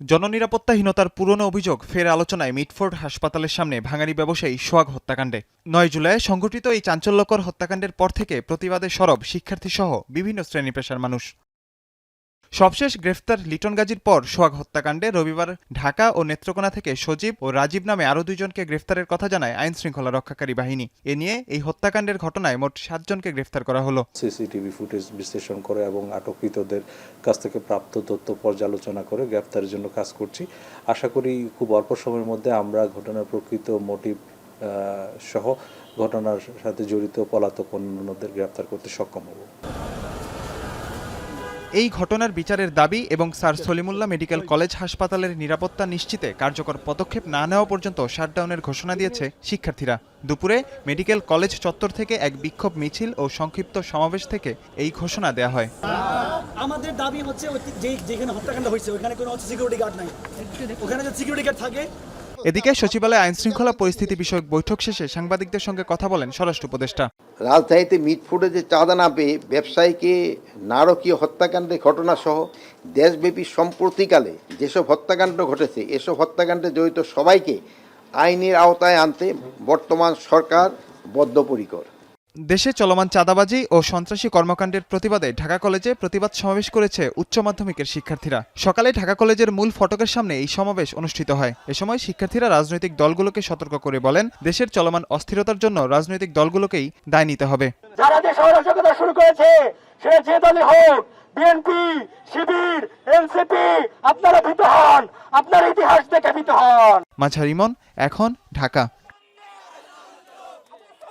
জননিরাপত্তাহীনতার পুরনো অভিযোগ ফের আলোচনায় মিটফোর্ড হাসপাতালের সামনে ভাঙাড়ি ব্যবসায়ী সোহাগ হত্যাকাণ্ডে ৯ জুলাই সংঘটিত এই চাঞ্চল্যকর হত্যাকাণ্ডের পর থেকে প্রতিবাদে সরব শিক্ষার্থীসহ বিভিন্ন শ্রেণী পেশার মানুষ। সবশেষ গ্রেফতার লিটন গাজীর পর সোহাগ হত্যাকাণ্ডে রবিবার ঢাকা ও নেত্রকোনা থেকে সজীব ও রাজীব নামে আরও ২ জনকে গ্রেফতারের কথা জানায় আইন শৃঙ্খলা রক্ষাকারী বাহিনী। এ নিয়ে এই হত্যাকাণ্ডের ঘটনায় মোট ৭ জনকে গ্রেফতার করা হলো। সিসিটিভি ফুটেজ বিশ্লেষণ করে এবং আটককৃতদের কাছ থেকে প্রাপ্ত তথ্য পর্যালোচনা করে গ্রেফতারের জন্য কাজ করছি। আশা করি খুব অল্প সময়ের মধ্যে আমরা ঘটনার প্রকৃত মোটিভ সহ ঘটনার সাথে জড়িত পলাতক অন্যদের গ্রেফতার করতে সক্ষম হব। এই ঘটনার বিচারের দাবি এবং স্যার সলিমুল্লাহ মেডিকেল কলেজ হাসপাতালের নিরাপত্তা নিশ্চিতে কার্যকর পদক্ষেপ না নেওয়া পর্যন্ত শাটডাউনের ঘোষণা দিয়েছে শিক্ষার্থীরা। দুপুরে মেডিকেল কলেজ চত্বর থেকে এক বিক্ষোভ মিছিল ও সংক্ষিপ্ত সমাবেশ থেকে এই ঘোষণা দেওয়া হয়। আমাদের দাবি হচ্ছে যেখানে হত্যাকাণ্ড হয়েছে ওখানে কোনো সিকিউরিটি গার্ড নাই, ওখানে যে সিকিউরিটি গার্ড থাকে। এদিকে সচিবালয়ে আইনশৃঙ্খলা পরিস্থিতি বিষয়ক বৈঠক শেষে সাংবাদিকদের সঙ্গে কথা বলেন স্বরাষ্ট্র উপদেষ্টা। রাজধানীতে মিটফুডে যে চাঁদা না পেয়ে ব্যবসায়ীকে নারকীয় হত্যাকাণ্ডের ঘটনা সহ দেশব্যাপী সম্প্রতিকালে যেসব হত্যাকাণ্ড ঘটেছে এসব কর্মকাণ্ডে জড়িত সবাইকে আইনের আওতায় আনতে বর্তমান সরকার বদ্ধপরিকর। দেশে চলমান চাঁদাবাজি ও সন্ত্রাসী কর্মকাণ্ডের প্রতিবাদে ঢাকা কলেজে প্রতিবাদ সমাবেশ করেছে উচ্চ মাধ্যমিকের শিক্ষার্থীরা। সকালে ঢাকা কলেজের মূল ফটকের সামনে এই সমাবেশ অনুষ্ঠিত হয়। এ সময় শিক্ষার্থীরা রাজনৈতিক দলগুলোকে সতর্ক করে বলেন, দেশের চলমান অস্থিরতার জন্য রাজনৈতিক দলগুলোকেই দায় নিতে হবে। যারা দেশ অরাজকতা শুরু করেছে সে যে দলই হোক, বিএনপি, শিবির, এনসিপি, আপনারা ভীত হন, আপনার ইতিহাস দেখে ভীত হন। মাঝার ইমন, এখন, ঢাকা।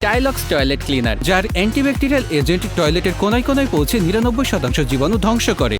টাইলক্স টয়লেট ক্লিনার, যার অ্যান্টিব্যাকটেরিয়াল এজেন্ট টয়লেটের কোনায় কোনায় পৌঁছে ৯৯% জীবাণু ধ্বংস করে।